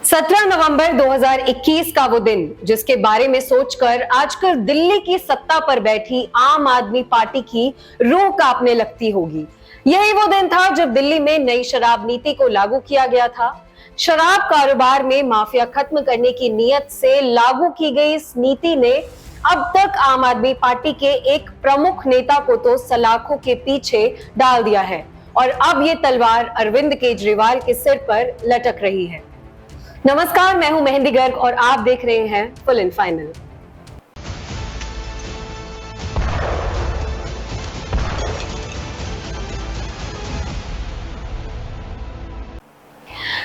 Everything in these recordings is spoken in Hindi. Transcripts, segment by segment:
17 नवंबर 2021 का वो दिन जिसके बारे में सोचकर आजकल दिल्ली की सत्ता पर बैठी आम आदमी पार्टी की रूह कांपने लगती होगी। यही वो दिन था जब दिल्ली में नई शराब नीति को लागू किया गया था। शराब कारोबार में माफिया खत्म करने की नीयत से लागू की गई इस नीति ने अब तक आम आदमी पार्टी के एक प्रमुख नेता को तो सलाखों के पीछे डाल दिया है और अब ये तलवार अरविंद केजरीवाल के सिर पर लटक रही है। नमस्कार, मैं हूं मेहंदी गर्ग और आप देख रहे हैं फुल एंड फाइनल।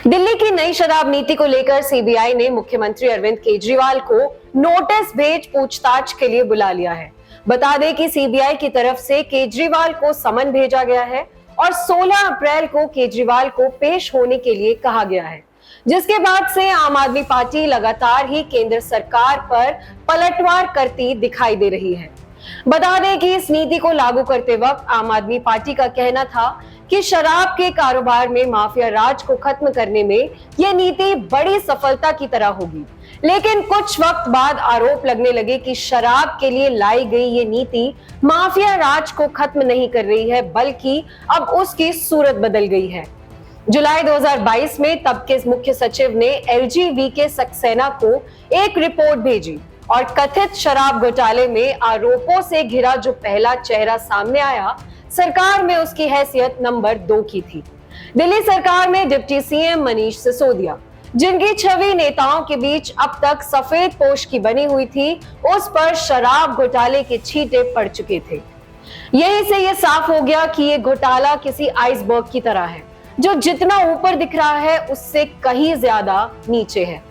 दिल्ली की नई शराब नीति को लेकर सीबीआई ने मुख्यमंत्री अरविंद केजरीवाल को नोटिस भेज पूछताछ के लिए बुला लिया है। बता दें कि सीबीआई की तरफ से केजरीवाल को समन भेजा गया है और 16 अप्रैल को केजरीवाल को पेश होने के लिए कहा गया है, जिसके बाद से आम आदमी पार्टी लगातार ही केंद्र सरकार पर पलटवार करती दिखाई दे रही है। बता दें कि इस नीति को लागू करते वक्त आम आदमी पार्टी का कहना था कि शराब के कारोबार में माफिया राज को खत्म करने में यह नीति बड़ी सफलता की तरह होगी, लेकिन कुछ वक्त बाद आरोप लगने लगे कि शराब के लिए लाई गई ये नीति माफिया राज को खत्म नहीं कर रही है, बल्कि अब उसकी सूरत बदल गई है। जुलाई 2022 में तब के मुख्य सचिव ने एलजी वीके सक्सेना को एक रिपोर्ट भेजी और कथित शराब घोटाले में आरोपों से घिरा जो पहला चेहरा सामने आया, सरकार में उसकी हैसियत नंबर 2 की थी। दिल्ली सरकार में डिप्टी सीएम मनीष सिसोदिया, जिनकी छवि नेताओं के बीच अब तक सफेद पोश की बनी हुई थी, उस पर शराब घोटाले के छींटे पड़ चुके थे। यहीं से यह साफ हो गया कि यह घोटाला किसी आइसबर्ग की तरह है, जो जितना ऊपर दिख रहा है उससे कहीं ज्यादा नीचे है।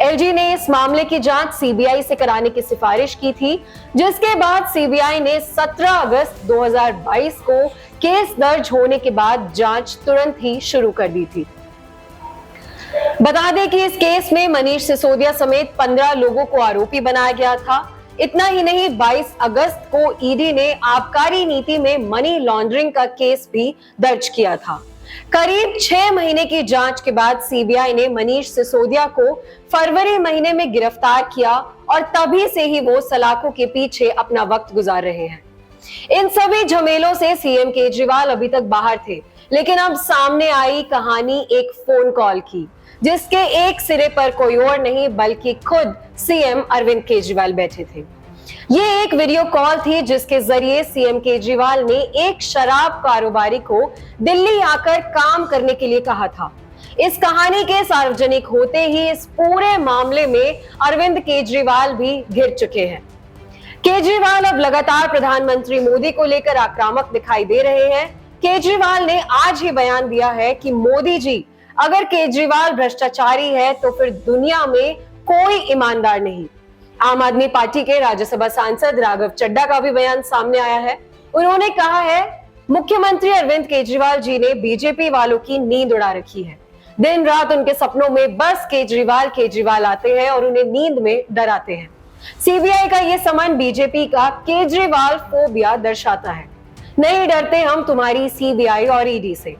एलजी ने इस मामले की जांच सीबीआई से कराने की सिफारिश की थी, जिसके बाद सीबीआई ने 17 अगस्त 2022 को केस दर्ज होने के बाद जांच तुरंत ही शुरू कर दी थी। बता दें कि इस केस में मनीष सिसोदिया समेत 15 लोगों को आरोपी बनाया गया था। इतना ही नहीं, 22 अगस्त को ईडी ने आबकारी नीति में मनी लॉन्ड्रिंग का केस भी दर्ज किया था। करीब 6 महीने की जांच के बाद सीबीआई ने मनीष सिसोदिया को फरवरी महीने में गिरफ्तार किया और तभी से ही वो सलाखों के पीछे अपना वक्त गुजार रहे हैं। इन सभी झमेलों से सीएम केजरीवाल अभी तक बाहर थे, लेकिन अब सामने आई कहानी एक फोन कॉल की, जिसके एक सिरे पर कोई और नहीं बल्कि खुद सीएम अरविंद केजरीवाल बैठे थे। ये एक वीडियो कॉल थी जिसके जरिए सीएम केजरीवाल ने एक शराब कारोबारी को दिल्ली आकर काम करने के लिए कहा था। इस कहानी के सार्वजनिक होते ही इस पूरे मामले में अरविंद केजरीवाल भी घिर चुके हैं। केजरीवाल अब लगातार प्रधानमंत्री मोदी को लेकर आक्रामक दिखाई दे रहे हैं। केजरीवाल ने आज ही बयान दिया है कि मोदी जी, अगर केजरीवाल भ्रष्टाचारी है तो फिर दुनिया में कोई ईमानदार नहीं। आम आदमी पार्टी के राज्यसभा सांसद राघव चड्ढा का भी बयान सामने आया है। उन्होंने कहा है, मुख्यमंत्री अरविंद केजरीवाल जी ने बीजेपी वालों की नींद उड़ा रखी है। दिन रात उनके सपनों में बस केजरीवाल आते हैं और उन्हें नींद में डराते हैं। सीबीआई का ये समन बीजेपी का केजरीवाल फोबिया दर्शाता है। नहीं डरते हम तुम्हारी सीबीआई और ईडी से।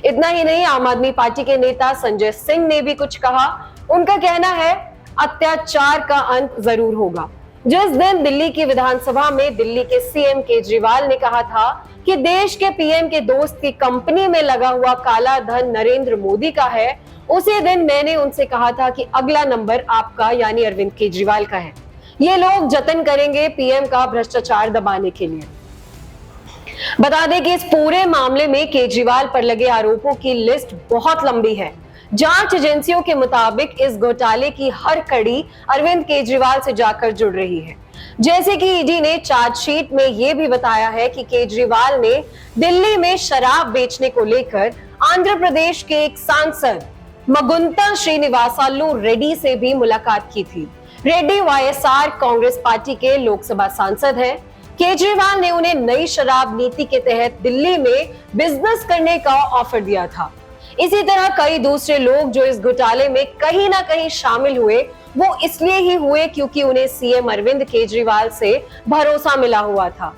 इतना ही नहीं, आम आदमी पार्टी के नेता संजय सिंह ने भी कुछ कहा। उनका कहना है, अत्याचार का अंत जरूर होगा। जिस दिन दिल्ली की विधानसभा में दिल्ली के सीएम केजरीवाल ने कहा था कि देश के पीएम के दोस्त की कंपनी में लगा हुआ काला धन नरेंद्र मोदी का है, उसी दिन मैंने उनसे कहा था कि अगला नंबर आपका यानी अरविंद केजरीवाल का है। ये लोग जतन करेंगे पीएम का भ्रष्टाचार दबाने के लिए। बता दें कि इस पूरे मामले में केजरीवाल पर लगे आरोपों की लिस्ट बहुत लंबी है। जांच एजेंसियों के मुताबिक इस घोटाले की हर कड़ी अरविंद केजरीवाल से जाकर जुड़ रही है। जैसे कि ईडी ने चार्जशीट में यह भी बताया है कि केजरीवाल ने दिल्ली में शराब बेचने को लेकर आंध्र प्रदेश के एक सांसद मगुंता श्रीनिवासालू रेड्डी से भी मुलाकात की थी। रेड्डी वाईएसआर कांग्रेस पार्टी के लोकसभा सांसद हैं। केजरीवाल ने उन्हें नई शराब नीति के तहत दिल्ली में बिजनेस करने का ऑफर दिया था। इसी तरह कई दूसरे लोग जो इस घोटाले में कहीं ना कहीं शामिल हुए, वो इसलिए ही हुए क्योंकि उन्हें सीएम अरविंद केजरीवाल से भरोसा मिला हुआ था।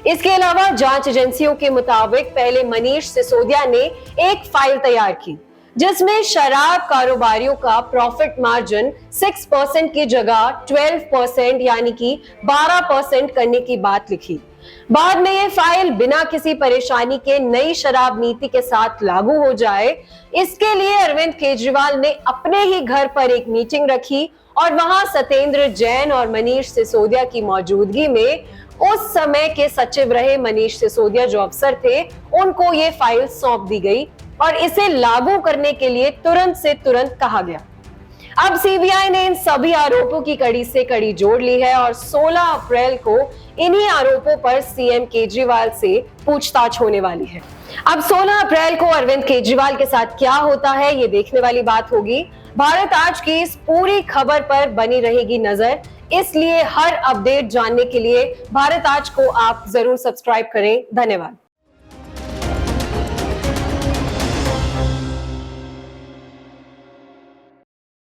इसके अलावा जांच एजेंसियों के मुताबिक पहले मनीष सिसोदिया ने एक फाइल तैयार की, जिसमें शराब कारोबारियों का प्रॉफिट मार्जिन 6% की जगह 12% यानी कि 12% करने की बात लिखी। बाद में ये फाइल बिना किसी परेशानी के नई शराब नीति के साथ लागू हो जाए, इसके लिए अरविंद केजरीवाल ने अपने ही घर पर एक मीटिंग रखी और वहां सत्येंद्र जैन और मनीष सिसोदिया की मौजूदगी में उस समय के सचिव रहे मनीष सिसोदिया जो अफसर थे, उनको ये फाइल सौंप दी गई और इसे लागू करने के लिए तुरंत से तुरंत कहा गया। अब सीबीआई ने इन सभी आरोपों की कड़ी से कड़ी जोड़ ली है और 16 अप्रैल को इन्हीं आरोपों पर सीएम केजरीवाल से पूछताछ होने वाली है। अब 16 अप्रैल को अरविंद केजरीवाल के साथ क्या होता है, ये देखने वाली बात होगी। भारत आज की इस पूरी खबर पर बनी रहेगी नजर, इसलिए हर अपडेट जानने के लिए भारत आज को आप जरूर सब्सक्राइब करें। धन्यवाद।